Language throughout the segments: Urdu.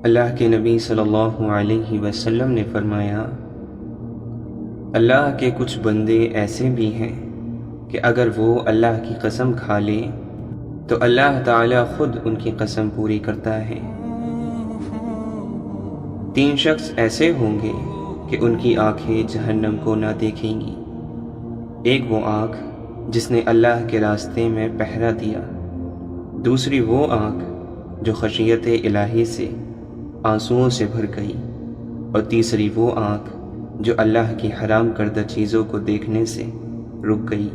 اللہ کے نبی صلی اللہ علیہ وسلم نے فرمایا، اللہ کے کچھ بندے ایسے بھی ہیں کہ اگر وہ اللہ کی قسم کھا لیں تو اللہ تعالیٰ خود ان کی قسم پوری کرتا ہے۔ 3 شخص ایسے ہوں گے کہ ان کی آنکھیں جہنم کو نہ دیکھیں گی۔ ایک وہ آنکھ جس نے اللہ کے راستے میں پہرا دیا، دوسری وہ آنکھ جو خشیت الہی سے آنسوؤں سے بھر گئی، اور تیسری وہ آنکھ جو اللہ کی حرام کردہ چیزوں کو دیکھنے سے رک گئی۔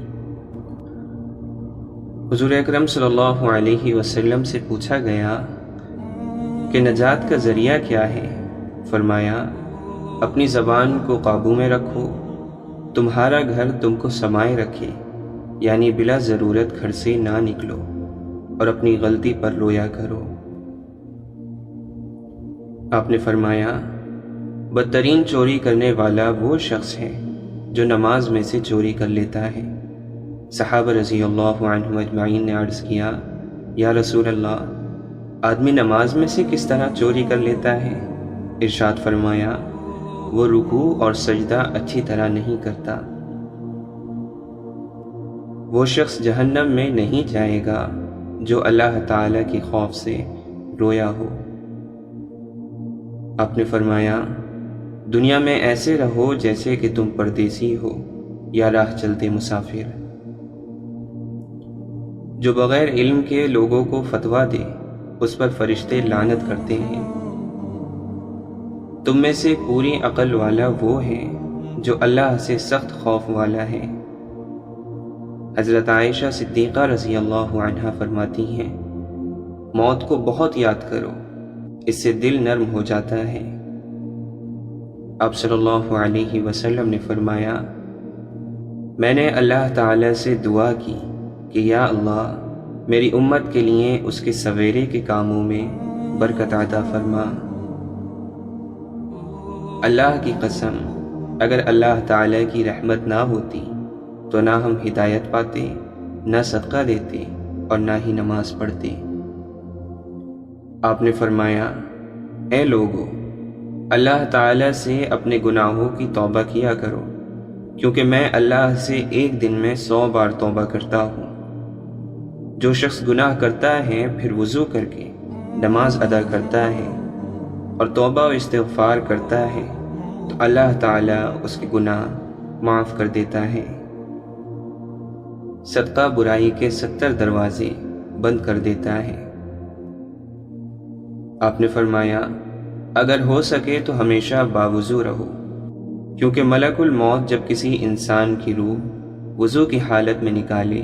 حضور اکرم صلی اللہ علیہ وسلم سے پوچھا گیا کہ نجات کا ذریعہ کیا ہے؟ فرمایا، اپنی زبان کو قابو میں رکھو، تمہارا گھر تم کو سمائے رکھے، یعنی بلا ضرورت گھر سے نہ نکلو، اور اپنی غلطی پر رویا کرو۔ آپ نے فرمایا، بدترین چوری کرنے والا وہ شخص ہے جو نماز میں سے چوری کر لیتا ہے۔ صحابہ رضی اللہ عنہم اجمعین نے عرض کیا، یا رسول اللہ، آدمی نماز میں سے کس طرح چوری کر لیتا ہے؟ ارشاد فرمایا، وہ رکوع اور سجدہ اچھی طرح نہیں کرتا۔ وہ شخص جہنم میں نہیں جائے گا جو اللہ تعالیٰ کے خوف سے رویا ہو۔ آپ نے فرمایا، دنیا میں ایسے رہو جیسے کہ تم پردیسی ہو یا راہ چلتے مسافر۔ جو بغیر علم کے لوگوں کو فتویٰ دے، اس پر فرشتے لعنت کرتے ہیں۔ تم میں سے پوری عقل والا وہ ہے جو اللہ سے سخت خوف والا ہے۔ حضرت عائشہ صدیقہ رضی اللہ عنہا فرماتی ہیں، موت کو بہت یاد کرو، اس سے دل نرم ہو جاتا ہے۔ آپ صلی اللہ علیہ وسلم نے فرمایا، میں نے اللہ تعالی سے دعا کی کہ یا اللہ، میری امت کے لیے اس کے سویرے کے کاموں میں برکت عطا فرما۔ اللہ کی قسم، اگر اللہ تعالی کی رحمت نہ ہوتی تو نہ ہم ہدایت پاتے، نہ صدقہ دیتے، اور نہ ہی نماز پڑھتے۔ آپ نے فرمایا، اے لوگو، اللہ تعالی سے اپنے گناہوں کی توبہ کیا کرو، کیونکہ میں اللہ سے ایک دن میں 100 بار توبہ کرتا ہوں۔ جو شخص گناہ کرتا ہے پھر وضو کر کے نماز ادا کرتا ہے اور توبہ و استغفار کرتا ہے تو اللہ تعالیٰ اس کے گناہ معاف کر دیتا ہے۔ صدقہ برائی کے 70 دروازے بند کر دیتا ہے۔ آپ نے فرمایا، اگر ہو سکے تو ہمیشہ باوضو رہو، کیونکہ ملک الموت جب کسی انسان کی روح وضو کی حالت میں نکالے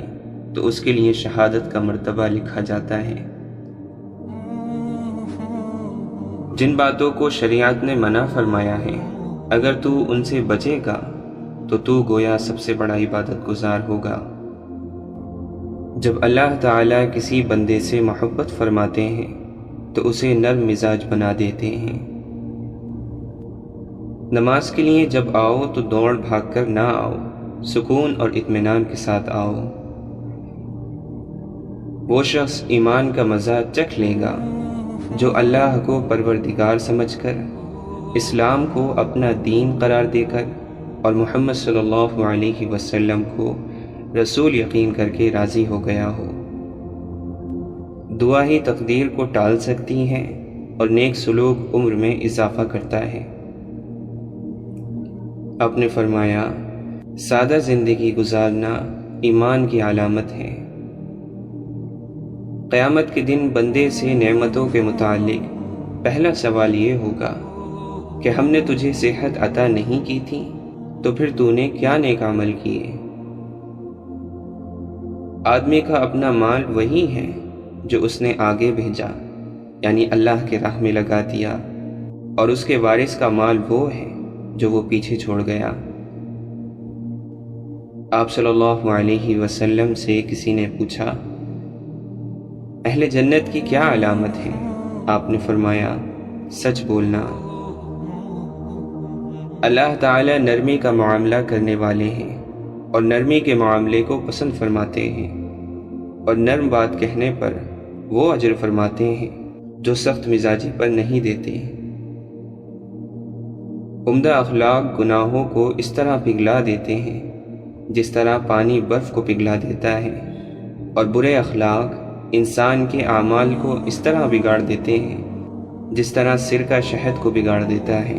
تو اس کے لیے شہادت کا مرتبہ لکھا جاتا ہے۔ جن باتوں کو شریعت نے منع فرمایا ہے، اگر تو ان سے بچے گا تو گویا سب سے بڑا عبادت گزار ہوگا۔ جب اللہ تعالیٰ کسی بندے سے محبت فرماتے ہیں تو اسے نرم مزاج بنا دیتے ہیں۔ نماز کے لیے جب آؤ تو دوڑ بھاگ کر نہ آؤ، سکون اور اطمینان کے ساتھ آؤ۔ وہ شخص ایمان کا مزہ چکھ لے گا جو اللہ کو پروردگار سمجھ کر، اسلام کو اپنا دین قرار دے کر، اور محمد صلی اللہ علیہ وسلم کو رسول یقین کر کے راضی ہو گیا ہو۔ دعا ہی تقدیر کو ٹال سکتی ہے اور نیک سلوک عمر میں اضافہ کرتا ہے۔ آپ نے فرمایا، سادہ زندگی گزارنا ایمان کی علامت ہے۔ قیامت کے دن بندے سے نعمتوں کے متعلق پہلا سوال یہ ہوگا کہ ہم نے تجھے صحت عطا نہیں کی تھی تو پھر تو نے کیا نیک عمل کیے؟ آدمی کا اپنا مال وہی ہے جو اس نے آگے بھیجا، یعنی اللہ کے راہ میں لگا دیا، اور اس کے وارث کا مال وہ ہے جو وہ پیچھے چھوڑ گیا۔ آپ صلی اللہ علیہ وسلم سے کسی نے پوچھا، اہل جنت کی کیا علامت ہے؟ آپ نے فرمایا، سچ بولنا۔ اللہ تعالیٰ نرمی کا معاملہ کرنے والے ہیں اور نرمی کے معاملے کو پسند فرماتے ہیں، اور نرم بات کہنے پر وہ اجر فرماتے ہیں جو سخت مزاجی پر نہیں دیتے۔ عمدہ اخلاق گناہوں کو اس طرح پگھلا دیتے ہیں جس طرح پانی برف کو پگھلا دیتا ہے، اور برے اخلاق انسان کے اعمال کو اس طرح بگاڑ دیتے ہیں جس طرح سرکہ شہد کو بگاڑ دیتا ہے۔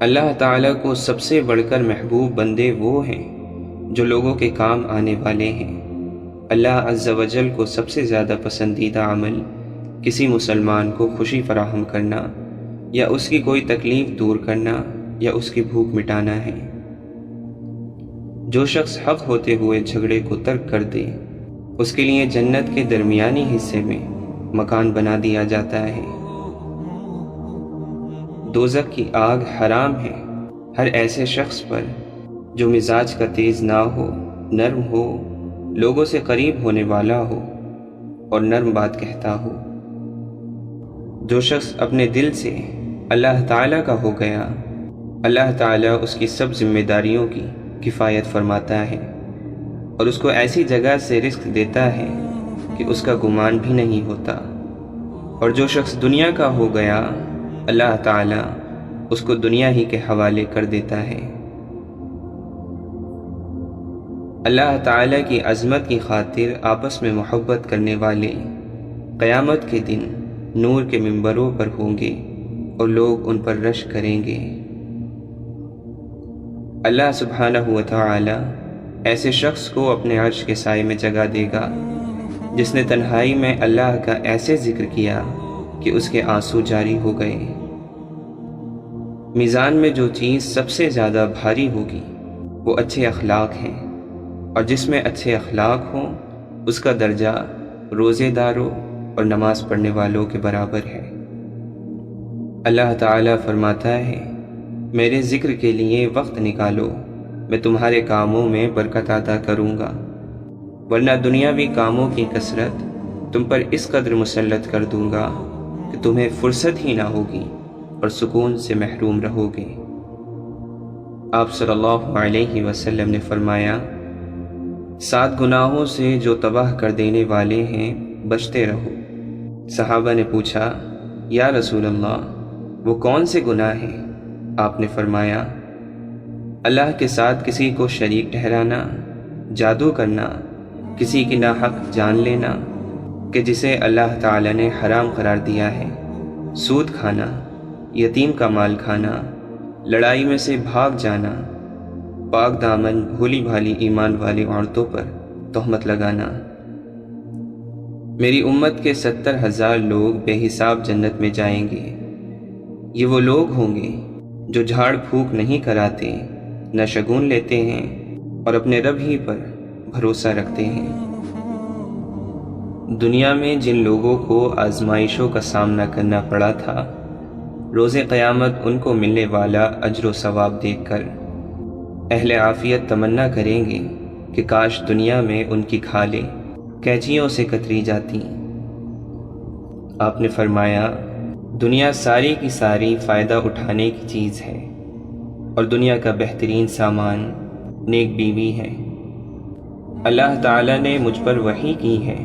اللہ تعالیٰ کو سب سے بڑھ کر محبوب بندے وہ ہیں جو لوگوں کے کام آنے والے ہیں۔ اللہ عز و جل کو سب سے زیادہ پسندیدہ عمل کسی مسلمان کو خوشی فراہم کرنا یا اس کی کوئی تکلیف دور کرنا یا اس کی بھوک مٹانا ہے۔ جو شخص حق ہوتے ہوئے جھگڑے کو ترک کر دے اس کے لیے جنت کے درمیانی حصے میں مکان بنا دیا جاتا ہے۔ دوزخ کی آگ حرام ہے ہر ایسے شخص پر جو مزاج کا تیز نہ ہو، نرم ہو، لوگوں سے قریب ہونے والا ہو اور نرم بات کہتا ہو۔ جو شخص اپنے دل سے اللہ تعالیٰ کا ہو گیا، اللہ تعالیٰ اس کی سب ذمہ داریوں کی کفایت فرماتا ہے اور اس کو ایسی جگہ سے رزق دیتا ہے کہ اس کا گمان بھی نہیں ہوتا۔ اور جو شخص دنیا کا ہو گیا، اللہ تعالیٰ اس کو دنیا ہی کے حوالے کر دیتا ہے۔ اللہ تعالیٰ کی عظمت کی خاطر آپس میں محبت کرنے والے قیامت کے دن نور کے منبروں پر ہوں گے اور لوگ ان پر رش کریں گے۔ اللہ سبحانہ و تعالی ایسے شخص کو اپنے عرش کے سائے میں جگہ دے گا جس نے تنہائی میں اللہ کا ایسے ذکر کیا کہ اس کے آنسو جاری ہو گئے۔ میزان میں جو چیز سب سے زیادہ بھاری ہوگی وہ اچھے اخلاق ہیں، اور جس میں اچھے اخلاق ہوں اس کا درجہ روزے داروں اور نماز پڑھنے والوں کے برابر ہے۔ اللہ تعالیٰ فرماتا ہے، میرے ذکر کے لیے وقت نکالو، میں تمہارے کاموں میں برکت عطا کروں گا، ورنہ دنیاوی کاموں کی کثرت تم پر اس قدر مسلط کر دوں گا کہ تمہیں فرصت ہی نہ ہوگی اور سکون سے محروم رہو گے۔ آپ صلی اللہ علیہ وسلم نے فرمایا، 7 گناہوں سے جو تباہ کر دینے والے ہیں بچتے رہو۔ صحابہ نے پوچھا، یا رسول اللہ وہ کون سے گناہ ہیں؟ آپ نے فرمایا، اللہ کے ساتھ کسی کو شریک ٹھہرانا، جادو کرنا، کسی کی ناحق جان لینا کہ جسے اللہ تعالی نے حرام قرار دیا ہے، سود کھانا، یتیم کا مال کھانا، لڑائی میں سے بھاگ جانا، پاک دامن بھولی بھالی ایمان والی عورتوں پر تہمت لگانا۔ میری امت کے 70,000 لوگ بے حساب جنت میں جائیں گے۔ یہ وہ لوگ ہوں گے جو جھاڑ پھونک نہیں کراتے، نہ شگون لیتے ہیں اور اپنے رب ہی پر بھروسہ رکھتے ہیں۔ دنیا میں جن لوگوں کو آزمائشوں کا سامنا کرنا پڑا تھا، روز قیامت ان کو ملنے والا اجر و ثواب دیکھ کر اہل عافیت تمنا کریں گے کہ کاش دنیا میں ان کی کھالیں کینچیوں سے کتری جاتی۔ آپ نے فرمایا، دنیا ساری کی ساری فائدہ اٹھانے کی چیز ہے، اور دنیا کا بہترین سامان نیک بیوی ہے۔ اللہ تعالیٰ نے مجھ پر وحی کی ہے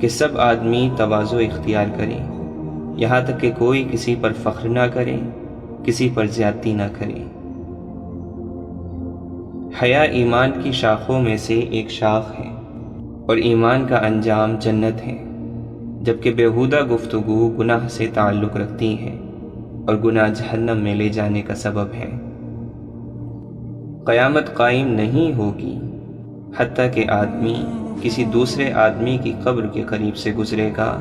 کہ سب آدمی تواضع اختیار کریں، یہاں تک کہ کوئی کسی پر فخر نہ کرے، کسی پر زیادتی نہ کرے۔ حیا ایمان کی شاخوں میں سے ایک شاخ ہے، اور ایمان کا انجام جنت ہے، جبکہ بیہودہ گفتگو گناہ سے تعلق رکھتی ہے اور گناہ جہنم میں لے جانے کا سبب ہے۔ قیامت قائم نہیں ہوگی حتیٰ کہ آدمی کسی دوسرے آدمی کی قبر کے قریب سے گزرے گا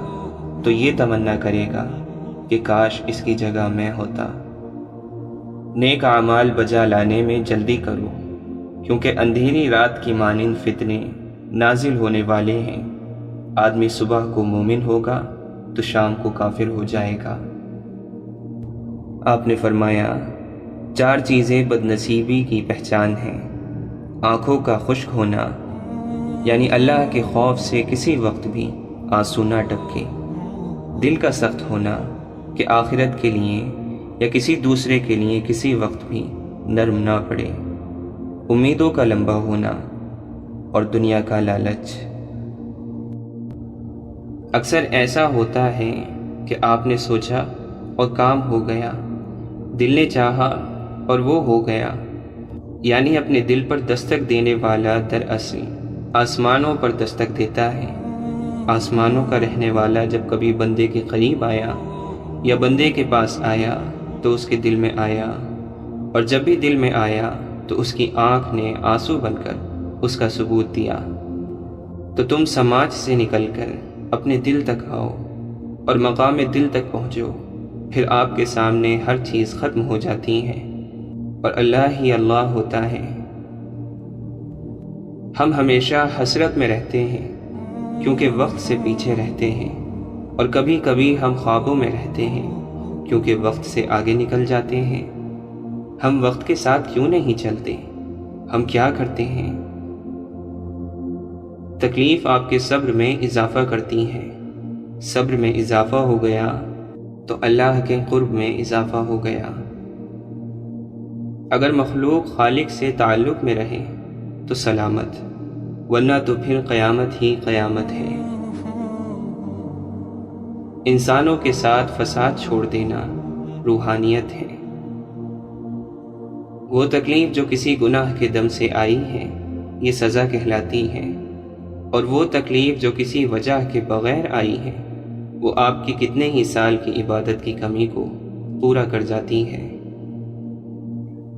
تو یہ تمنا کرے گا کہ کاش اس کی جگہ میں ہوتا۔ نیک اعمال بجا لانے میں جلدی کرو، کیونکہ اندھیری رات کی مانند فتنے نازل ہونے والے ہیں۔ آدمی صبح کو مومن ہوگا تو شام کو کافر ہو جائے گا۔ آپ نے فرمایا، 4 چیزیں بد نصیبی کی پہچان ہیں: آنکھوں کا خشک ہونا، یعنی اللہ کے خوف سے کسی وقت بھی آنسو نہ ٹپکے، دل کا سخت ہونا کہ آخرت کے لیے یا کسی دوسرے کے لیے کسی وقت بھی نرم نہ پڑے، امیدوں کا لمبا ہونا اور دنیا کا لالچ۔ اکثر ایسا ہوتا ہے کہ آپ نے سوچا اور کام ہو گیا، دل نے چاہا اور وہ ہو گیا، یعنی اپنے دل پر دستک دینے والا دراصل آسمانوں پر دستک دیتا ہے۔ آسمانوں کا رہنے والا جب کبھی بندے کے قریب آیا یا بندے کے پاس آیا تو اس کے دل میں آیا، اور جب بھی دل میں آیا تو اس کی آنکھ نے آنسو بن کر اس کا ثبوت دیا۔ تو تم سماج سے نکل کر اپنے دل تک آؤ اور مقام دل تک پہنچو، پھر آپ کے سامنے ہر چیز ختم ہو جاتی ہے اور اللہ ہی اللہ ہوتا ہے۔ ہم ہمیشہ حسرت میں رہتے ہیں کیونکہ وقت سے پیچھے رہتے ہیں، اور کبھی کبھی ہم خوابوں میں رہتے ہیں کیونکہ وقت سے آگے نکل جاتے ہیں۔ ہم وقت کے ساتھ کیوں نہیں چلتے؟ ہم کیا کرتے ہیں؟ تکلیف آپ کے صبر میں اضافہ کرتی ہے۔ صبر میں اضافہ ہو گیا تو اللہ کے قرب میں اضافہ ہو گیا۔ اگر مخلوق خالق سے تعلق میں رہے تو سلامت، ورنہ تو پھر قیامت ہی قیامت ہے۔ انسانوں کے ساتھ فساد چھوڑ دینا روحانیت ہے۔ وہ تکلیف جو کسی گناہ کے دم سے آئی ہے یہ سزا کہلاتی ہے، اور وہ تکلیف جو کسی وجہ کے بغیر آئی ہے وہ آپ کی کتنے ہی سال کی عبادت کی کمی کو پورا کر جاتی ہے۔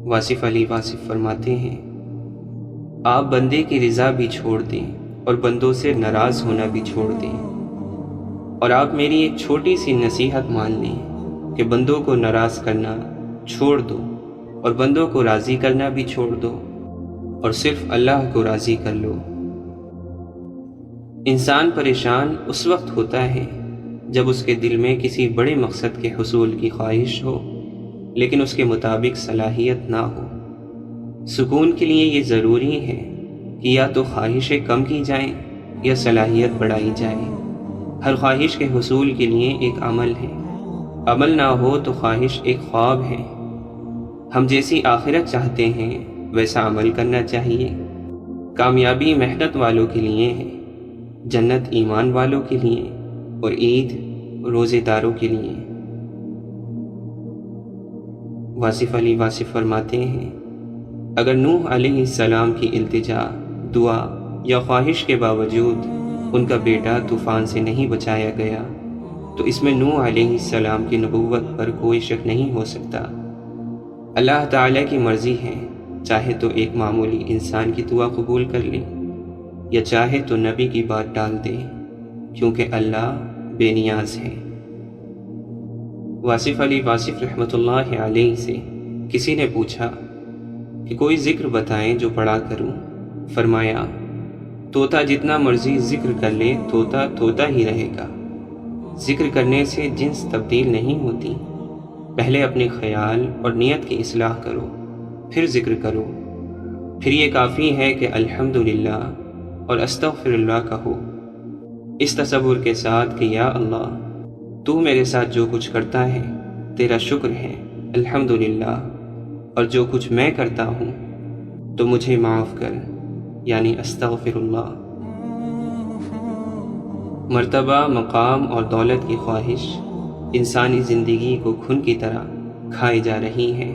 واصف علی واصف فرماتے ہیں، آپ بندے کی رضا بھی چھوڑ دیں اور بندوں سے ناراض ہونا بھی چھوڑ دیں، اور آپ میری ایک چھوٹی سی نصیحت مان لیں کہ بندوں کو ناراض کرنا چھوڑ دو اور بندوں کو راضی کرنا بھی چھوڑ دو، اور صرف اللہ کو راضی کر لو۔ انسان پریشان اس وقت ہوتا ہے جب اس کے دل میں کسی بڑے مقصد کے حصول کی خواہش ہو لیکن اس کے مطابق صلاحیت نہ ہو۔ سکون کے لیے یہ ضروری ہے کہ یا تو خواہشیں کم کی جائیں یا صلاحیت بڑھائی جائے۔ ہر خواہش کے حصول کے لیے ایک عمل ہے، عمل نہ ہو تو خواہش ایک خواب ہے۔ ہم جیسی آخرت چاہتے ہیں ویسا عمل کرنا چاہیے۔ کامیابی محنت والوں کے لیے ہے، جنت ایمان والوں کے لیے، اور عید روزے داروں کے لیے۔ واصف علی واصف فرماتے ہیں، اگر نوح علیہ السلام کی التجا، دعا یا خواہش کے باوجود ان کا بیٹا طوفان سے نہیں بچایا گیا تو اس میں نوح علیہ السلام کی نبوت پر کوئی شک نہیں ہو سکتا۔ اللہ تعالیٰ کی مرضی ہے، چاہے تو ایک معمولی انسان کی دعا قبول کر لے یا چاہے تو نبی کی بات ڈال دے، کیونکہ اللہ بے نیاز ہے۔ واصف علی واصف رحمۃ اللہ علیہ سے کسی نے پوچھا کہ کوئی ذکر بتائیں جو پڑھا کروں۔ فرمایا، طوطا جتنا مرضی ذکر کر لے طوطا طوطا ہی رہے گا۔ ذکر کرنے سے جنس تبدیل نہیں ہوتی، پہلے اپنے خیال اور نیت کی اصلاح کرو، پھر ذکر کرو۔ پھر یہ کافی ہے کہ الحمدللہ اور استغفر اللہ کہو، اس تصور کے ساتھ کہ یا اللہ تو میرے ساتھ جو کچھ کرتا ہے تیرا شکر ہے الحمدللہ، اور جو کچھ میں کرتا ہوں تو مجھے معاف کر، یعنی استغفر اللہ۔ مرتبہ، مقام اور دولت کی خواہش انسانی زندگی کو گھن کی طرح کھائی جا رہی ہے۔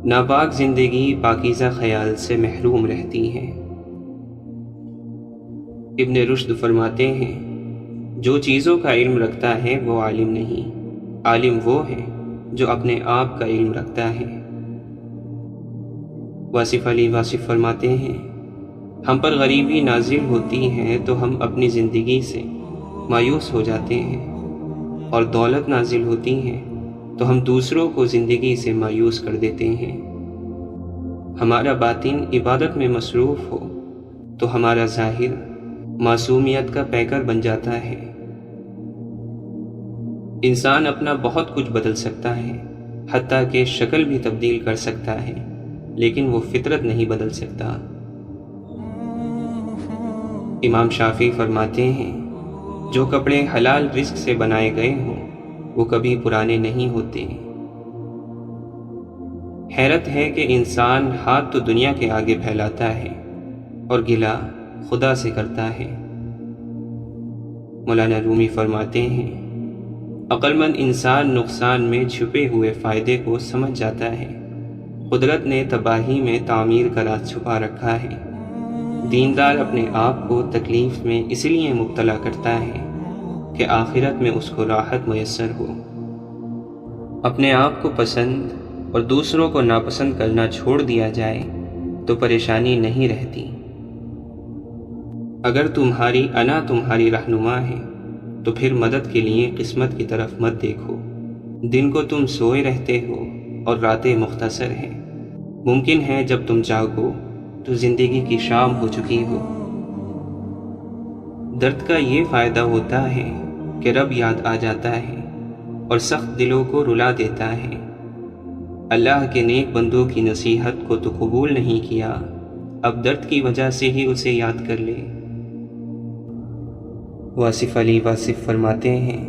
ناپاک زندگی پاکیزہ خیال سے محروم رہتی ہے۔ ابن رشد فرماتے ہیں، جو چیزوں کا علم رکھتا ہے وہ عالم نہیں، عالم وہ ہے جو اپنے آپ کا علم رکھتا ہے۔ واصف علی واصف فرماتے ہیں، ہم پر غریبی نازل ہوتی ہے تو ہم اپنی زندگی سے مایوس ہو جاتے ہیں، اور دولت نازل ہوتی ہے تو ہم دوسروں کو زندگی سے مایوس کر دیتے ہیں۔ ہمارا باطن عبادت میں مصروف ہو تو ہمارا ظاہر معصومیت کا پیکر بن جاتا ہے۔ انسان اپنا بہت کچھ بدل سکتا ہے، حتیٰ کہ شکل بھی تبدیل کر سکتا ہے، لیکن وہ فطرت نہیں بدل سکتا۔ امام شافعی فرماتے ہیں، جو کپڑے حلال رزق سے بنائے گئے ہوں وہ کبھی پرانے نہیں ہوتے۔ حیرت ہے کہ انسان ہاتھ تو دنیا کے آگے پھیلاتا ہے اور گلہ خدا سے کرتا ہے۔ مولانا رومی فرماتے ہیں، عقل مند انسان نقصان میں چھپے ہوئے فائدے کو سمجھ جاتا ہے۔ قدرت نے تباہی میں تعمیر کا راز چھپا رکھا ہے۔ دیندار اپنے آپ کو تکلیف میں اس لیے مبتلا کرتا ہے کہ آخرت میں اس کو راحت میسر ہو۔ اپنے آپ کو پسند اور دوسروں کو ناپسند کرنا چھوڑ دیا جائے تو پریشانی نہیں رہتی۔ اگر تمہاری انا تمہاری رہنما ہے تو پھر مدد کے لیے قسمت کی طرف مت دیکھو۔ دن کو تم سوئے رہتے ہو اور راتیں مختصر ہیں۔ ممکن ہے جب تم جاگو تو زندگی کی شام ہو چکی ہو۔ درد کا یہ فائدہ ہوتا ہے کہ رب یاد آ جاتا ہے اور سخت دلوں کو رلا دیتا ہے۔ اللہ کے نیک بندوں کی نصیحت کو تو قبول نہیں کیا، اب درد کی وجہ سے ہی اسے یاد کر لے۔ واصف علی واصف فرماتے ہیں،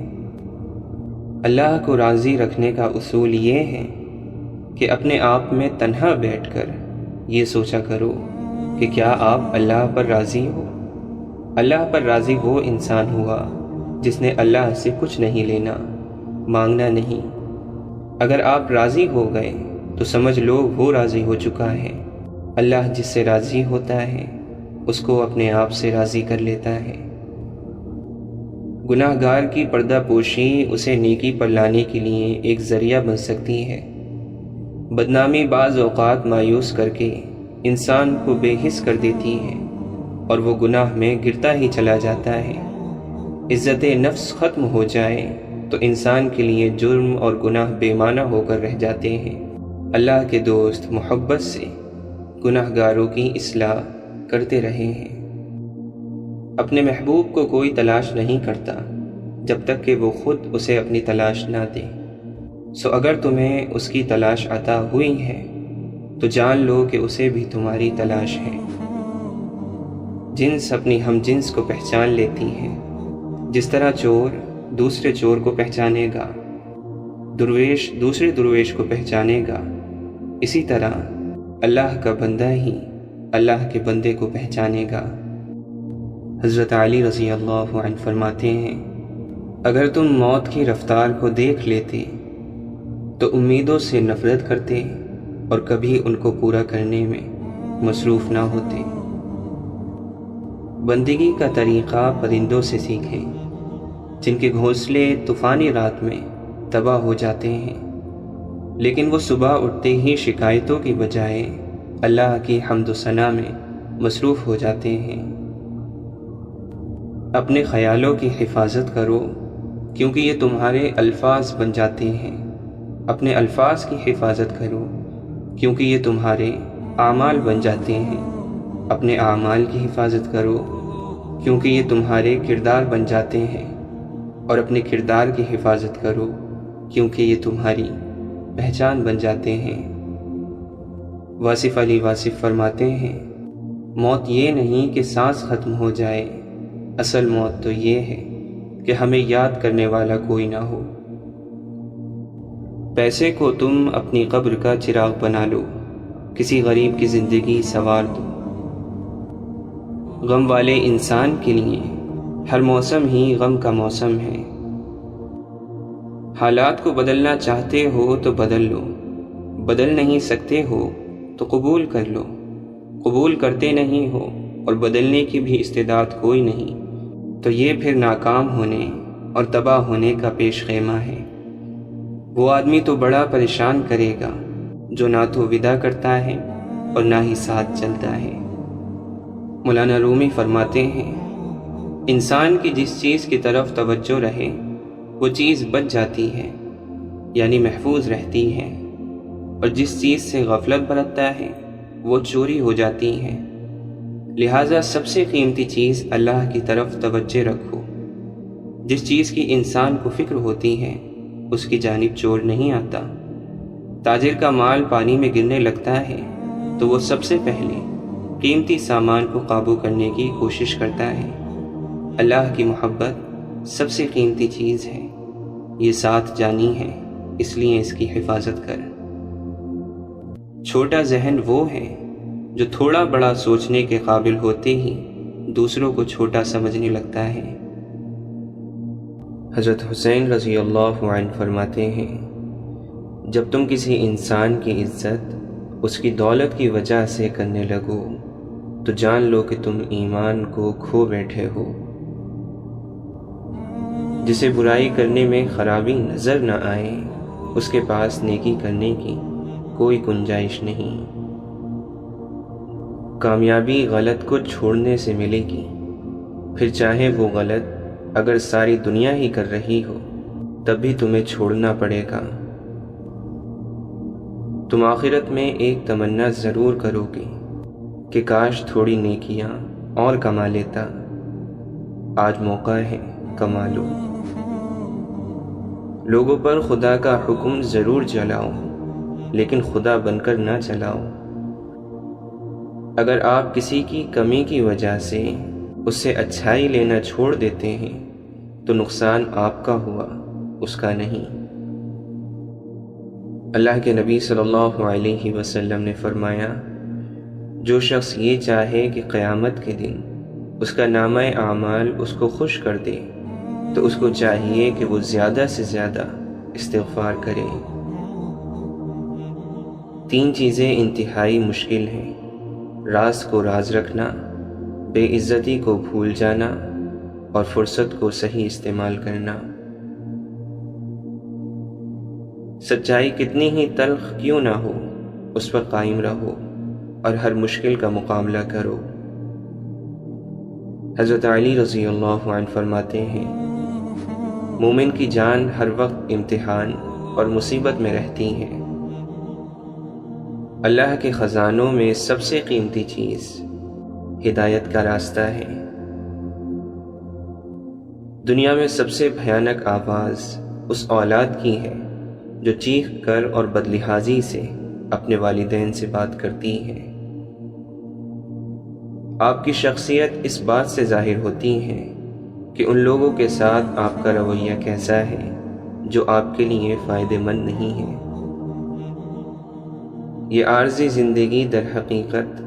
اللہ کو راضی رکھنے کا اصول یہ ہے کہ اپنے آپ میں تنہا بیٹھ کر یہ سوچا کرو کہ کیا آپ اللہ پر راضی ہو۔ اللہ پر راضی وہ انسان ہوا جس نے اللہ سے کچھ نہیں لینا، مانگنا نہیں۔ اگر آپ راضی ہو گئے تو سمجھ لو وہ راضی ہو چکا ہے۔ اللہ جس سے راضی ہوتا ہے اس کو اپنے آپ سے راضی کر لیتا ہے۔ گناہ گار کی پردہ پوشی اسے نیکی پر لانے کے لیے ایک ذریعہ بن سکتی ہے۔ بدنامی بعض اوقات مایوس کر کے انسان کو بے حس کر دیتی ہے اور وہ گناہ میں گرتا ہی چلا جاتا ہے۔ عزت نفس ختم ہو جائے تو انسان کے لیے جرم اور گناہ بے معنی ہو کر رہ جاتے ہیں۔ اللہ کے دوست محبت سے گناہ گاروں کی اصلاح کرتے رہے ہیں۔ اپنے محبوب کو کوئی تلاش نہیں کرتا جب تک کہ وہ خود اسے اپنی تلاش نہ دے۔ سو اگر تمہیں اس کی تلاش عطا ہوئی ہے تو جان لو کہ اسے بھی تمہاری تلاش ہے۔ جنس اپنی ہم جنس کو پہچان لیتی ہے، جس طرح چور دوسرے چور کو پہچانے گا، درویش دوسرے درویش کو پہچانے گا، اسی طرح اللہ کا بندہ ہی اللہ کے بندے کو پہچانے گا۔ حضرت علی رضی اللہ عنہ فرماتے ہیں، اگر تم موت کی رفتار کو دیکھ لیتے تو امیدوں سے نفرت کرتے اور کبھی ان کو پورا کرنے میں مصروف نہ ہوتے۔ بندگی کا طریقہ پرندوں سے سیکھیں، جن کے گھونسلے طوفانی رات میں تباہ ہو جاتے ہیں، لیکن وہ صبح اٹھتے ہی شکایتوں کی بجائے اللہ کی حمد و ثنا میں مصروف ہو جاتے ہیں۔ اپنے خیالوں کی حفاظت کرو کیونکہ یہ تمہارے الفاظ بن جاتے ہیں۔ اپنے الفاظ کی حفاظت کرو کیونکہ یہ تمہارے اعمال بن جاتے ہیں۔ اپنے اعمال کی حفاظت کرو کیونکہ یہ تمہارے کردار بن جاتے ہیں، اور اپنے کردار کی حفاظت کرو کیونکہ یہ تمہاری پہچان بن جاتے ہیں۔ واصف علی واصف فرماتے ہیں، موت یہ نہیں کہ سانس ختم ہو جائے، اصل موت تو یہ ہے کہ ہمیں یاد کرنے والا کوئی نہ ہو۔ پیسے کو تم اپنی قبر کا چراغ بنا لو، کسی غریب کی زندگی سنوار دو۔ غم والے انسان کے لیے ہر موسم ہی غم کا موسم ہے۔ حالات کو بدلنا چاہتے ہو تو بدل لو، بدل نہیں سکتے ہو تو قبول کر لو۔ قبول کرتے نہیں ہو اور بدلنے کی بھی استعداد کوئی نہیں تو یہ پھر ناکام ہونے اور تباہ ہونے کا پیش خیمہ ہے۔ وہ آدمی تو بڑا پریشان کرے گا جو نہ تو ودا کرتا ہے اور نہ ہی ساتھ چلتا ہے۔ مولانا رومی فرماتے ہیں، انسان کی جس چیز کی طرف توجہ رہے وہ چیز بچ جاتی ہے، یعنی محفوظ رہتی ہے، اور جس چیز سے غفلت برتتا ہے وہ چوری ہو جاتی ہے۔ لہٰذا سب سے قیمتی چیز اللہ کی طرف توجہ رکھو۔ جس چیز کی انسان کو فکر ہوتی ہے اس کی جانب چور نہیں آتا۔ تاجر کا مال پانی میں گرنے لگتا ہے تو وہ سب سے پہلے قیمتی سامان کو قابو کرنے کی کوشش کرتا ہے۔ اللہ کی محبت سب سے قیمتی چیز ہے، یہ ساتھ جانی ہے، اس لیے اس کی حفاظت کر۔ چھوٹا ذہن وہ ہے جو تھوڑا بڑا سوچنے کے قابل ہوتے ہی دوسروں کو چھوٹا سمجھنے لگتا ہے۔ حضرت حسین رضی اللہ عنہ فرماتے ہیں، جب تم کسی انسان کی عزت اس کی دولت کی وجہ سے کرنے لگو تو جان لو کہ تم ایمان کو کھو بیٹھے ہو۔ جسے برائی کرنے میں خرابی نظر نہ آئے اس کے پاس نیکی کرنے کی کوئی گنجائش نہیں۔ کامیابی غلط کو چھوڑنے سے ملے گی، پھر چاہے وہ غلط اگر ساری دنیا ہی کر رہی ہو تب بھی تمہیں چھوڑنا پڑے گا۔ تم آخرت میں ایک تمنا ضرور کرو گے کہ کاش تھوڑی نیکیاں اور کما لیتا، آج موقع ہے کما لو۔ لوگوں پر خدا کا حکم ضرور چلاؤ لیکن خدا بن کر نہ چلاؤ۔ اگر آپ کسی کی کمی کی وجہ سے اس سے اچھائی لینا چھوڑ دیتے ہیں تو نقصان آپ کا ہوا، اس کا نہیں۔ اللہ کے نبی صلی اللہ علیہ وسلم نے فرمایا، جو شخص یہ چاہے کہ قیامت کے دن اس کا نامہ اعمال اس کو خوش کر دے تو اس کو چاہیے کہ وہ زیادہ سے زیادہ استغفار کرے۔ 3 چیزیں انتہائی مشکل ہیں: راز کو راز رکھنا، بے عزتی کو بھول جانا اور فرصت کو صحیح استعمال کرنا۔ سچائی کتنی ہی تلخ کیوں نہ ہو اس پر قائم رہو اور ہر مشکل کا مقابلہ کرو۔ حضرت علی رضی اللہ عنہ فرماتے ہیں، مومن کی جان ہر وقت امتحان اور مصیبت میں رہتی ہے۔ اللہ کے خزانوں میں سب سے قیمتی چیز ہدایت کا راستہ ہے۔ دنیا میں سب سے بھیانک آواز اس اولاد کی ہے جو چیخ کر اور بدلحاظی سے اپنے والدین سے بات کرتی ہے۔ آپ کی شخصیت اس بات سے ظاہر ہوتی ہے کہ ان لوگوں کے ساتھ آپ کا رویہ کیسا ہے جو آپ کے لیے فائدہ مند نہیں ہے۔ یہ عارضی زندگی در حقیقت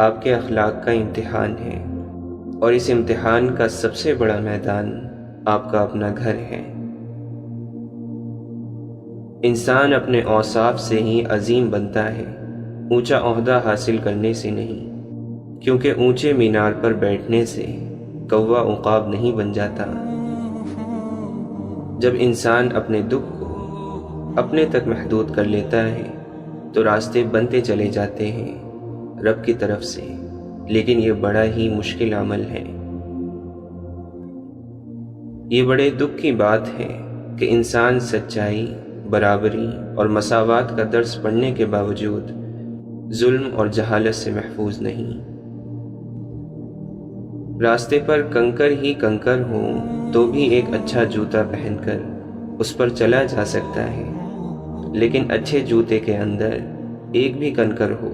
آپ کے اخلاق کا امتحان ہے، اور اس امتحان کا سب سے بڑا میدان آپ کا اپنا گھر ہے۔ انسان اپنے اوصاف سے ہی عظیم بنتا ہے، اونچا عہدہ حاصل کرنے سے نہیں، کیونکہ اونچے مینار پر بیٹھنے سے کوا عقاب نہیں بن جاتا۔ جب انسان اپنے دکھ کو اپنے تک محدود کر لیتا ہے تو راستے بنتے چلے جاتے ہیں رب کی طرف سے، لیکن یہ بڑا ہی مشکل عمل ہے۔ یہ بڑے دکھ کی بات ہے کہ انسان سچائی، برابری اور مساوات کا درس پڑھنے کے باوجود ظلم اور جہالت سے محفوظ نہیں۔ راستے پر کنکر ہی کنکر ہوں تو بھی ایک اچھا جوتا پہن کر اس پر چلا جا سکتا ہے، لیکن اچھے جوتے کے اندر ایک بھی کنکر ہو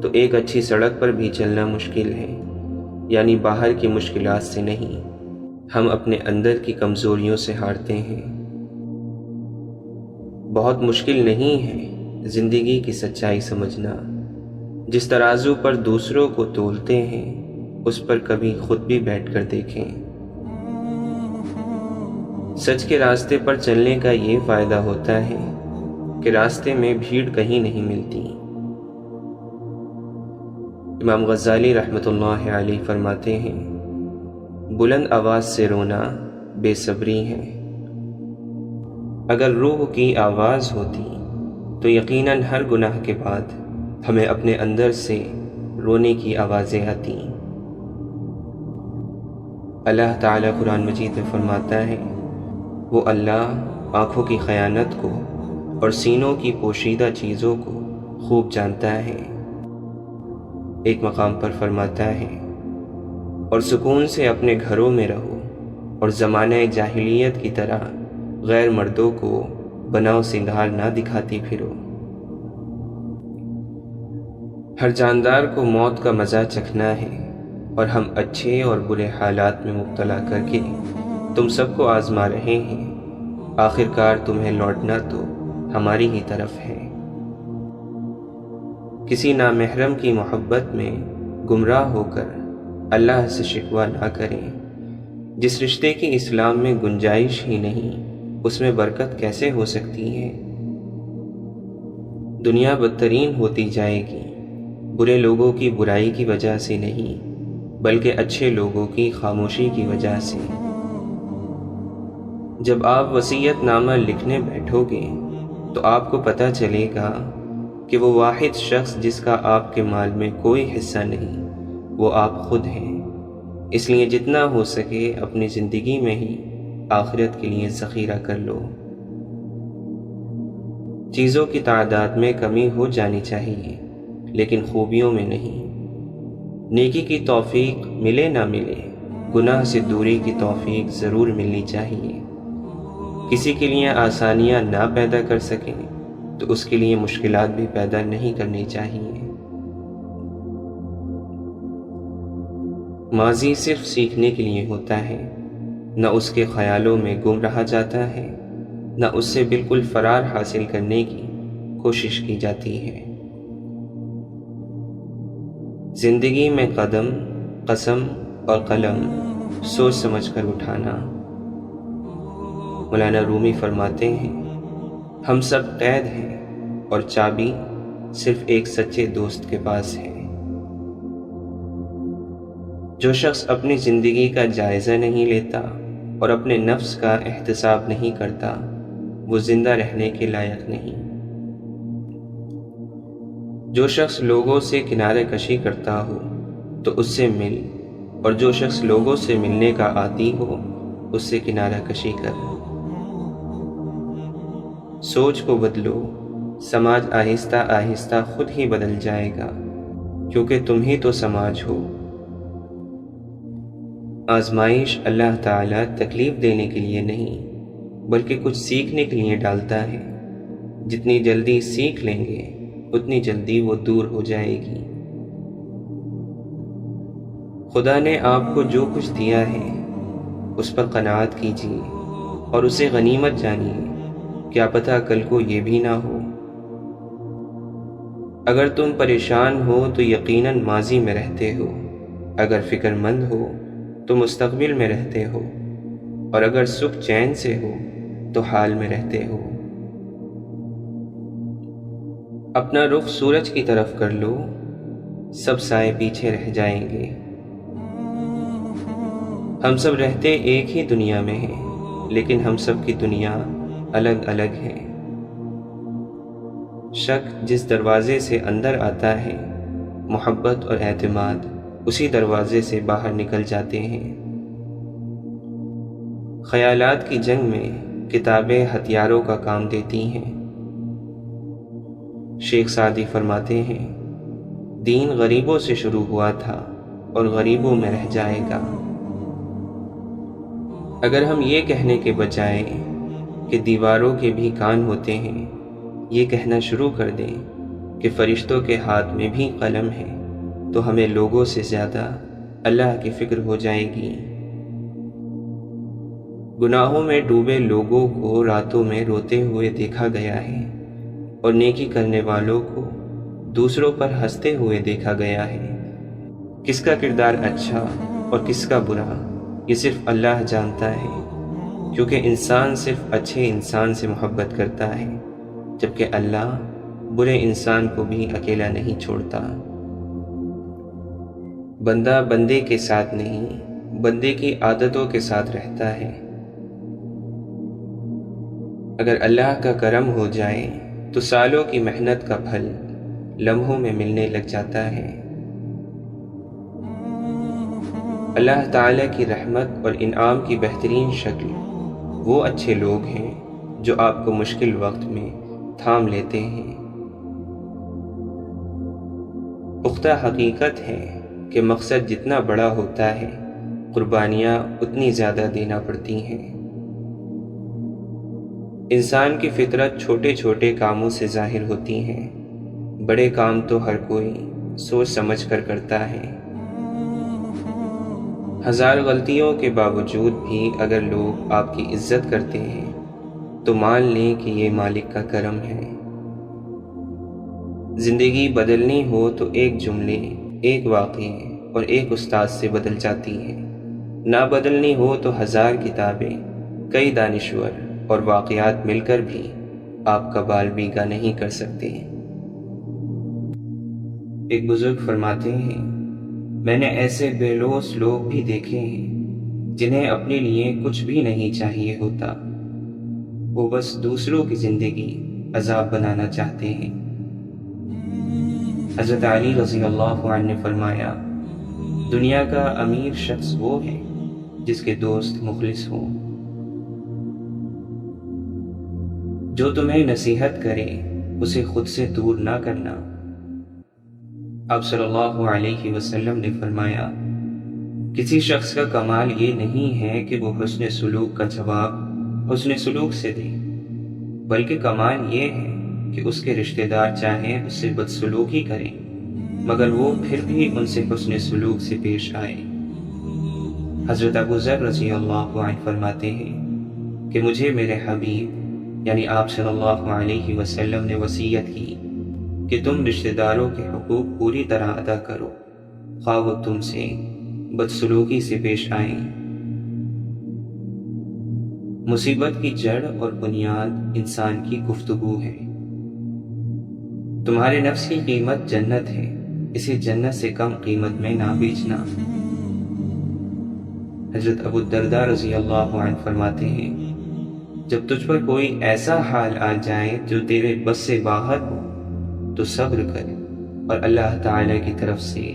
تو ایک اچھی سڑک پر بھی چلنا مشکل ہے۔ یعنی باہر کی مشکلات سے نہیں، ہم اپنے اندر کی کمزوریوں سے ہارتے ہیں۔ بہت مشکل نہیں ہے زندگی کی سچائی سمجھنا۔ جس ترازو پر دوسروں کو تولتے ہیں اس پر کبھی خود بھی بیٹھ کر دیکھیں۔ سچ کے راستے پر چلنے کا یہ فائدہ ہوتا ہے کہ راستے میں بھیڑ کہیں نہیں ملتی۔ امام غزالی رحمۃ اللہ علیہ فرماتے ہیں، بلند آواز سے رونا بے صبری ہے۔ اگر روح کی آواز ہوتی تو یقیناً ہر گناہ کے بعد ہمیں اپنے اندر سے رونے کی آوازیں آتی۔ اللہ تعالیٰ قرآن مجید میں فرماتا ہے، وہ اللہ آنکھوں کی خیانت کو اور سینوں کی پوشیدہ چیزوں کو خوب جانتا ہے۔ ایک مقام پر فرماتا ہے، اور سکون سے اپنے گھروں میں رہو اور زمانہ جاہلیت کی طرح غیر مردوں کو بناؤ سنگھار نہ دکھاتی پھرو۔ ہر جاندار کو موت کا مزہ چکھنا ہے، اور ہم اچھے اور برے حالات میں مبتلا کر کے تم سب کو آزما رہے ہیں۔ آخرکار تمہیں لوٹنا تو ہماری ہی طرف ہے۔ کسی نامحرم کی محبت میں گمراہ ہو کر اللہ سے شکوہ نہ کریں، جس رشتے کی اسلام میں گنجائش ہی نہیں، اس میں برکت کیسے ہو سکتی ہے؟ دنیا بدترین ہوتی جائے گی، برے لوگوں کی برائی کی وجہ سے نہیں، بلکہ اچھے لوگوں کی خاموشی کی وجہ سے۔ جب آپ وصیت نامہ لکھنے بیٹھو گے تو آپ کو پتہ چلے گا کہ وہ واحد شخص جس کا آپ کے مال میں کوئی حصہ نہیں، وہ آپ خود ہیں۔ اس لیے جتنا ہو سکے اپنی زندگی میں ہی آخرت کے لیے ذخیرہ کر لو۔ چیزوں کی تعداد میں کمی ہو جانی چاہیے، لیکن خوبیوں میں نہیں۔ نیکی کی توفیق ملے نہ ملے، گناہ سے دوری کی توفیق ضرور ملنی چاہیے۔ کسی کے لیے آسانیاں نہ پیدا کر سکیں تو اس کے لیے مشکلات بھی پیدا نہیں کرنی چاہیے۔ ماضی صرف سیکھنے کے لیے ہوتا ہے، نہ اس کے خیالوں میں گم رہا جاتا ہے، نہ اس سے بالکل فرار حاصل کرنے کی کوشش کی جاتی ہے۔ زندگی میں قدم، قسم اور قلم سوچ سمجھ کر اٹھانا۔ مولانا رومی فرماتے ہیں، ہم سب قید ہیں اور چابی صرف ایک سچے دوست کے پاس ہے۔ جو شخص اپنی زندگی کا جائزہ نہیں لیتا اور اپنے نفس کا احتساب نہیں کرتا، وہ زندہ رہنے کے لائق نہیں۔ جو شخص لوگوں سے کنارہ کشی کرتا ہو تو اس سے مل، اور جو شخص لوگوں سے ملنے کا عادی ہو اس سے کنارہ کشی کر۔ سوچ کو بدلو، سماج آہستہ آہستہ خود ہی بدل جائے گا، کیونکہ تم ہی تو سماج ہو۔ آزمائش اللہ تعالیٰ تکلیف دینے کے لیے نہیں، بلکہ کچھ سیکھنے کے لیے ڈالتا ہے۔ جتنی جلدی سیکھ لیں گے اتنی جلدی وہ دور ہو جائے گی۔ خدا نے آپ کو جو کچھ دیا ہے اس پر قناعت کیجیے اور اسے غنیمت جانیے، کیا پتہ کل کو یہ بھی نہ ہو۔ اگر تم پریشان ہو تو یقیناً ماضی میں رہتے ہو، اگر فکر مند ہو تو مستقبل میں رہتے ہو، اور اگر سکھ چین سے ہو تو حال میں رہتے ہو۔ اپنا رخ سورج کی طرف کر لو، سب سائے پیچھے رہ جائیں گے۔ ہم سب رہتے ایک ہی دنیا میں ہیں، لیکن ہم سب کی دنیا الگ الگ ہے۔ شک جس دروازے سے اندر آتا ہے، محبت اور اعتماد اسی دروازے سے باہر نکل جاتے ہیں۔ خیالات کی جنگ میں کتابیں ہتھیاروں کا کام دیتی ہیں۔ شیخ سعدی فرماتے ہیں، دین غریبوں سے شروع ہوا تھا اور غریبوں میں رہ جائے گا۔ اگر ہم یہ کہنے کے بجائے کہ دیواروں کے بھی کان ہوتے ہیں، یہ کہنا شروع کر دیں کہ فرشتوں کے ہاتھ میں بھی قلم ہے، تو ہمیں لوگوں سے زیادہ اللہ کی فکر ہو جائے گی۔ گناہوں میں ڈوبے لوگوں کو راتوں میں روتے ہوئے دیکھا گیا ہے، اور نیکی کرنے والوں کو دوسروں پر ہنستے ہوئے دیکھا گیا ہے۔ کس کا کردار اچھا اور کس کا برا، یہ صرف اللہ جانتا ہے، کیونکہ انسان صرف اچھے انسان سے محبت کرتا ہے، جبکہ اللہ برے انسان کو بھی اکیلا نہیں چھوڑتا۔ بندہ بندے کے ساتھ نہیں، بندے کی عادتوں کے ساتھ رہتا ہے۔ اگر اللہ کا کرم ہو جائے تو سالوں کی محنت کا پھل لمحوں میں ملنے لگ جاتا ہے۔ اللہ تعالیٰ کی رحمت اور انعام کی بہترین شکل وہ اچھے لوگ ہیں جو آپ کو مشکل وقت میں تھام لیتے ہیں۔ پختہ حقیقت ہے کہ مقصد جتنا بڑا ہوتا ہے، قربانیاں اتنی زیادہ دینا پڑتی ہیں۔ انسان کی فطرت چھوٹے چھوٹے کاموں سے ظاہر ہوتی ہیں، بڑے کام تو ہر کوئی سوچ سمجھ کر کرتا ہے۔ ہزار غلطیوں کے باوجود بھی اگر لوگ آپ کی عزت کرتے ہیں تو مان لیں کہ یہ مالک کا کرم ہے۔ زندگی بدلنی ہو تو ایک جملے، ایک واقعے اور ایک استاد سے بدل جاتی ہے، نہ بدلنی ہو تو 1000 کتابیں، کئی دانشور اور واقعات مل کر بھی آپ کا بال بیگا نہیں کر سکتے۔ ایک بزرگ فرماتے ہیں، میں نے ایسے بے لوث لوگ بھی دیکھے ہیں جنہیں اپنے لیے کچھ بھی نہیں چاہیے ہوتا، وہ بس دوسروں کی زندگی عذاب بنانا چاہتے ہیں۔ حضرت علی رضی اللہ عنہ نے فرمایا، دنیا کا امیر شخص وہ ہے جس کے دوست مخلص ہوں۔ جو تمہیں نصیحت کرے اسے خود سے دور نہ کرنا۔ آپ صلی اللہ علیہ وسلم نے فرمایا، کسی شخص کا کمال یہ نہیں ہے کہ وہ حسن سلوک کا جواب حسن سلوک سے دے، بلکہ کمال یہ ہے کہ اس کے رشتہ دار چاہیں اس سے بدسلوکی کریں مگر وہ پھر بھی ان سے حسن سلوک سے پیش آئے۔ حضرت ابو ذر رضی اللہ عنہ فرماتے ہیں کہ مجھے میرے حبیب یعنی آپ صلی اللہ علیہ وسلم نے وصیت کی کہ تم رشتہ داروں کے حقوق پوری طرح ادا کرو، خواہ وہ تم سے بدسلوکی سے پیش آئیں۔ مصیبت کی جڑ اور بنیاد انسان کی گفتگو ہے۔ تمہارے نفس کی قیمت جنت ہے، اسے جنت سے کم قیمت میں نہ بیچنا۔ حضرت ابو الدرداء رضی اللہ عنہ فرماتے ہیں، جب تجھ پر کوئی ایسا حال آ جائے جو تیرے بس سے باہر ہو تو صبر کر اور اللہ تعالی کی طرف سے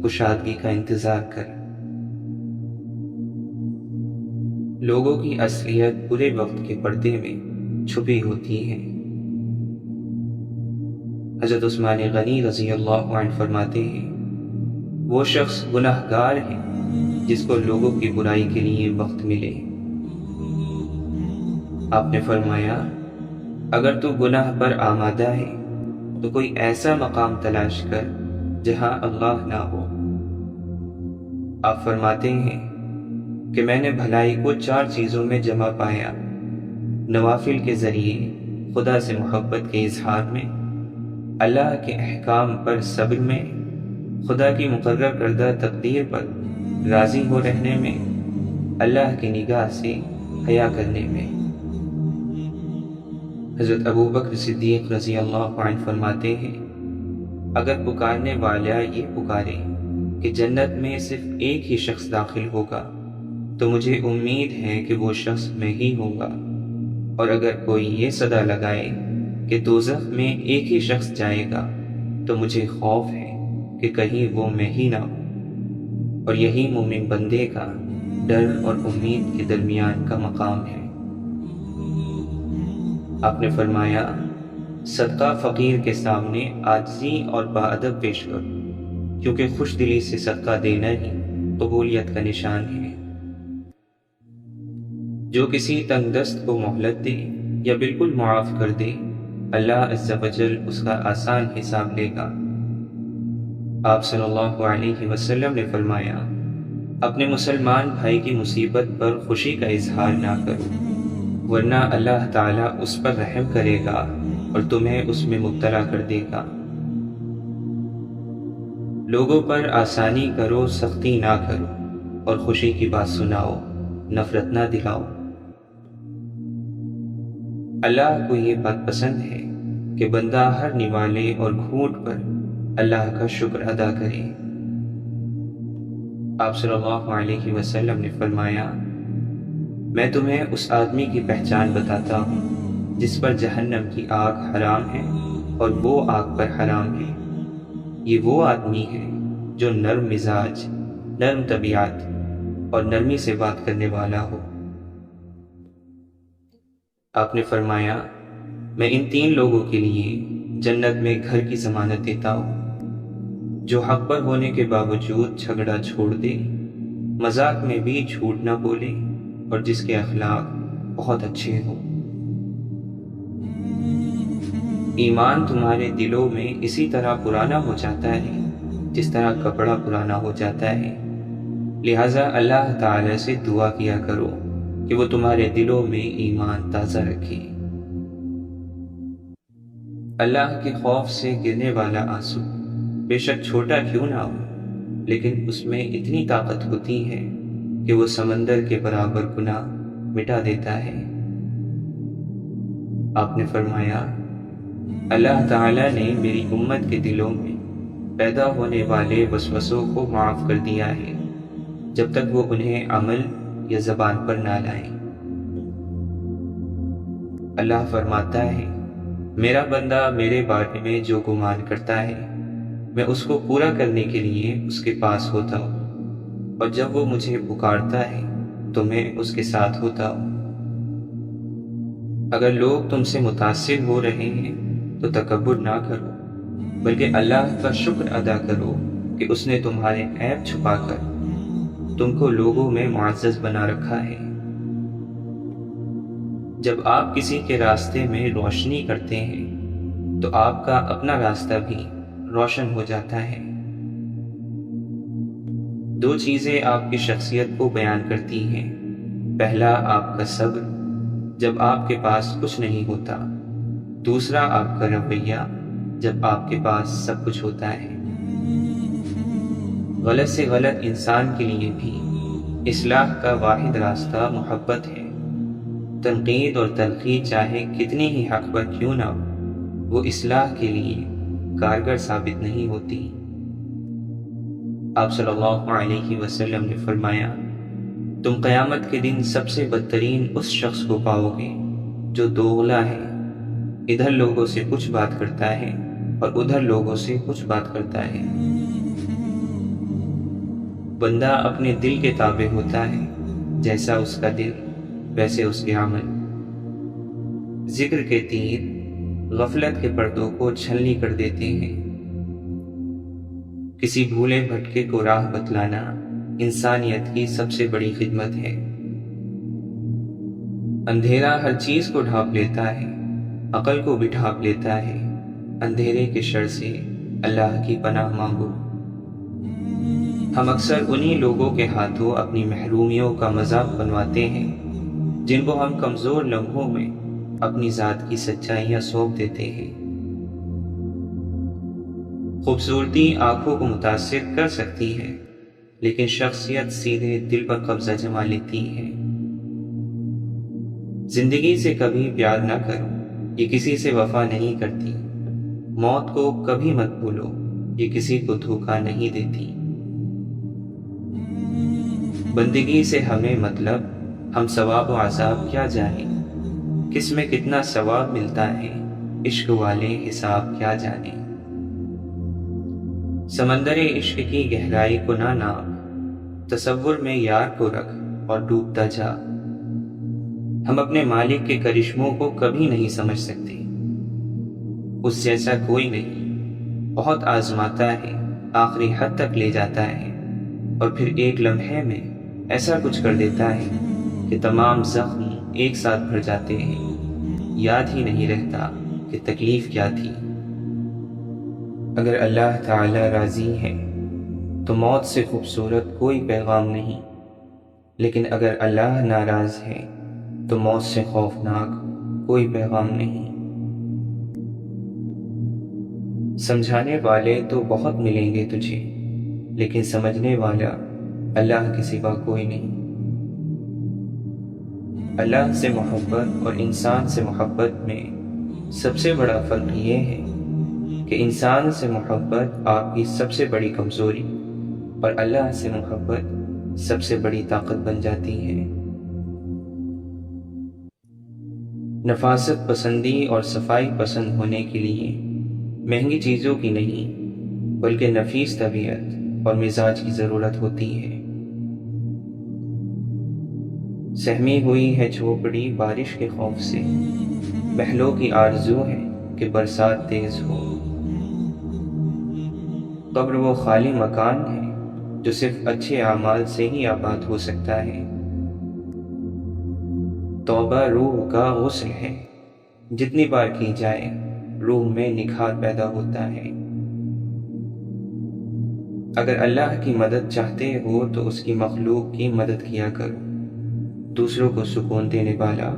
کشادگی کا انتظار کر۔ لوگوں کی اصلیت برے وقت کے پردے میں چھپی ہوتی ہے۔ حضرت عثمان غنی رضی اللہ عنہ فرماتے ہیں، وہ شخص گناہ گار ہے جس کو لوگوں کی برائی کے لیے وقت ملے۔ آپ نے فرمایا، اگر تو گناہ پر آمادہ ہے تو کوئی ایسا مقام تلاش کر جہاں اللہ نہ ہو۔ آپ فرماتے ہیں کہ میں نے بھلائی کو 4 چیزوں میں جمع پایا، نوافل کے ذریعے خدا سے محبت کے اظہار میں، اللہ کے احکام پر صبر میں، خدا کی مقرر کردہ تقدیر پر راضی ہو رہنے میں، اللہ کی نگاہ سے حیا کرنے میں۔ حضرت ابو بکر صدیق رضی اللہ عنہ فرماتے ہیں، اگر پکارنے والا یہ پکارے کہ جنت میں صرف ایک ہی شخص داخل ہوگا تو مجھے امید ہے کہ وہ شخص میں ہی ہوگا، اور اگر کوئی یہ صدا لگائے کہ دوزخ میں ایک ہی شخص جائے گا تو مجھے خوف ہے کہ کہیں وہ میں ہی نہ ہوں، اور یہی مومن بندے کا ڈر اور امید کے درمیان کا مقام ہے۔ آپ نے فرمایا، صدقہ فقیر کے سامنے عاجزی اور باادب پیش کرو، کیونکہ خوش دلی سے صدقہ دینا ہی قبولیت کا نشان ہے۔ جو کسی تنگ دست کو مہلت دے یا بالکل معاف کر دے، اللہ عز و جل اس کا آسان حساب لے گا۔ آپ صلی اللہ علیہ وسلم نے فرمایا، اپنے مسلمان بھائی کی مصیبت پر خوشی کا اظہار نہ کرو، ورنہ اللہ تعالیٰ اس پر رحم کرے گا اور تمہیں اس میں مبتلا کر دے گا۔ لوگوں پر آسانی کرو، سختی نہ کرو، اور خوشی کی بات سناؤ، نفرت نہ دلاؤ۔ اللہ کو یہ بات پسند ہے کہ بندہ ہر نوالے اور گھونٹ پر اللہ کا شکر ادا کرے۔ آپ صلی اللہ علیہ وسلم نے فرمایا، میں تمہیں اس آدمی کی پہچان بتاتا ہوں جس پر جہنم کی آگ حرام ہے اور وہ آگ پر حرام ہے۔ یہ وہ آدمی ہے جو نرم مزاج، نرم طبیعت اور نرمی سے بات کرنے والا ہو۔ آپ نے فرمایا، میں ان 3 لوگوں کے لیے جنت میں گھر کی ضمانت دیتا ہوں، جو حق پر ہونے کے باوجود جھگڑا چھوڑ دے، مذاق میں بھی جھوٹ نہ بولے، اور جس کے اخلاق بہت اچھے ہوں۔ ایمان تمہارے دلوں میں اسی طرح پرانا ہو جاتا ہے جس طرح کپڑا پرانا ہو جاتا ہے، لہٰذا اللہ تعالی سے دعا کیا کرو کہ وہ تمہارے دلوں میں ایمان تازہ رکھے۔ اللہ کے خوف سے گرنے والا آنسو بے شک چھوٹا کیوں نہ ہو، لیکن اس میں اتنی طاقت ہوتی ہے کہ وہ سمندر کے برابر گناہ مٹا دیتا ہے۔ آپ نے فرمایا، اللہ تعالیٰ نے میری امت کے دلوں میں پیدا ہونے والے وسوسوں کو معاف کر دیا ہے جب تک وہ انہیں عمل یا زبان پر نہ لائیں۔ اللہ فرماتا ہے، میرا بندہ میرے بارے میں جو گمان کرتا ہے میں اس کو پورا کرنے کے لیے اس کے پاس ہوتا ہوں، اور جب وہ مجھے پکارتا ہے تو میں اس کے ساتھ ہوتا ہوں۔ اگر لوگ تم سے متاثر ہو رہے ہیں تو تکبر نہ کرو، بلکہ اللہ کا شکر ادا کرو کہ اس نے تمہارے عیب چھپا کر تم کو لوگوں میں معزز بنا رکھا ہے۔ جب آپ کسی کے راستے میں روشنی کرتے ہیں تو آپ کا اپنا راستہ بھی روشن ہو جاتا ہے۔ دو چیزیں آپ کی شخصیت کو بیان کرتی ہیں، پہلا آپ کا صبر جب آپ کے پاس کچھ نہیں ہوتا، دوسرا آپ کا رویہ جب آپ کے پاس سب کچھ ہوتا ہے۔ غلط سے غلط انسان کے لیے بھی اصلاح کا واحد راستہ محبت ہے۔ تنقید اور تنقید چاہے کتنی ہی حق پر کیوں نہ ہو، وہ اصلاح کے لیے کارگر ثابت نہیں ہوتی۔ آپ صلی اللہ علیہ وسلم نے فرمایا، تم قیامت کے دن سب سے بدترین اس شخص کو پاؤ گے جو دوغلا ہے، ادھر لوگوں سے کچھ بات کرتا ہے اور ادھر لوگوں سے کچھ بات کرتا ہے۔ بندہ اپنے دل کے تابع ہوتا ہے، جیسا اس کا دل ویسے اس کے عمل۔ ذکر کے تیر غفلت کے پردوں کو چھلنی کر دیتے ہیں۔ کسی بھولے بھٹکے کو راہ بتلانا انسانیت کی سب سے بڑی خدمت ہے۔ اندھیرا ہر چیز کو ڈھانپ لیتا ہے، عقل کو بھی ڈھانپ لیتا ہے۔ اندھیرے کے شر سے اللہ کی پناہ مانگو۔ ہم اکثر انہی لوگوں کے ہاتھوں اپنی محرومیوں کا مذاق بنواتے ہیں جن کو ہم کمزور لمحوں میں اپنی ذات کی سچائیاں سونپ دیتے ہیں۔ خوبصورتی آنکھوں کو متاثر کر سکتی ہے، لیکن شخصیت سیدھے دل پر قبضہ جما لیتی ہے۔ زندگی سے کبھی پیار نہ کرو، یہ کسی سے وفا نہیں کرتی۔ موت کو کبھی مت بھولو، یہ کسی کو دھوکہ نہیں دیتی۔ بندگی سے ہمیں مطلب، ہم ثواب و عذاب کیا جانیں، کس میں کتنا ثواب ملتا ہے، عشق والے حساب کیا جانیں۔ سمندر عشق کی گہرائی کو نہ ناپ، تصور میں یار کو رکھ اور ڈوبتا جا۔ ہم اپنے مالک کے کرشموں کو کبھی نہیں سمجھ سکتے، اس جیسا کوئی نہیں۔ بہت آزماتا ہے، آخری حد تک لے جاتا ہے، اور پھر ایک لمحے میں ایسا کچھ کر دیتا ہے کہ تمام زخم ایک ساتھ بھر جاتے ہیں، یاد ہی نہیں رہتا کہ تکلیف کیا تھی۔ اگر اللہ تعالی راضی ہے تو موت سے خوبصورت کوئی پیغام نہیں، لیکن اگر اللہ ناراض ہے تو موت سے خوفناک کوئی پیغام نہیں۔ سمجھانے والے تو بہت ملیں گے تجھے، لیکن سمجھنے والا اللہ کے سوا کوئی نہیں۔ اللہ سے محبت اور انسان سے محبت میں سب سے بڑا فرق یہ ہے کہ انسان سے محبت آپ کی سب سے بڑی کمزوری اور اللہ سے محبت سب سے بڑی طاقت بن جاتی ہے۔ نفاست پسندی اور صفائی پسند ہونے کے لیے مہنگی چیزوں کی نہیں بلکہ نفیس طبیعت اور مزاج کی ضرورت ہوتی ہے۔ سہمی ہوئی ہے جھوپڑی بارش کے خوف سے، پہلوں کی آرزو ہے کہ برسات تیز ہو۔ قبر وہ خالی مکان ہے جو صرف اچھے اعمال سے ہی آباد ہو سکتا ہے۔ توبہ روح کا غسل ہے، جتنی بار کی جائے روح میں نکھار پیدا ہوتا ہے۔ اگر اللہ کی مدد چاہتے ہو تو اس کی مخلوق کی مدد کیا کرو۔ دوسروں کو سکون دینے والا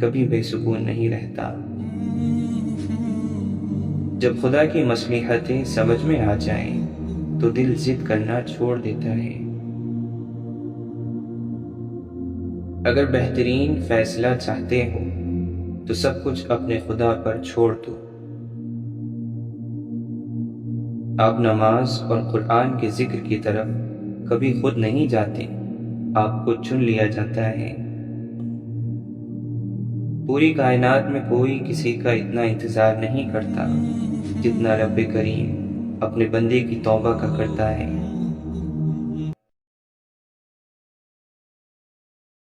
کبھی بے سکون نہیں رہتا۔ جب خدا کی مصلحتیں سمجھ میں آ جائیں تو دل ضد کرنا چھوڑ دیتا ہے۔ اگر بہترین فیصلہ چاہتے ہو تو سب کچھ اپنے خدا پر چھوڑ دو۔ آپ نماز اور قرآن کے ذکر کی طرف کبھی خود نہیں جاتے، آپ کو چن لیا جاتا ہے۔ پوری کائنات میں کوئی کسی کا اتنا انتظار نہیں کرتا جتنا رب کریم اپنے بندے کی توبہ کا کرتا ہے۔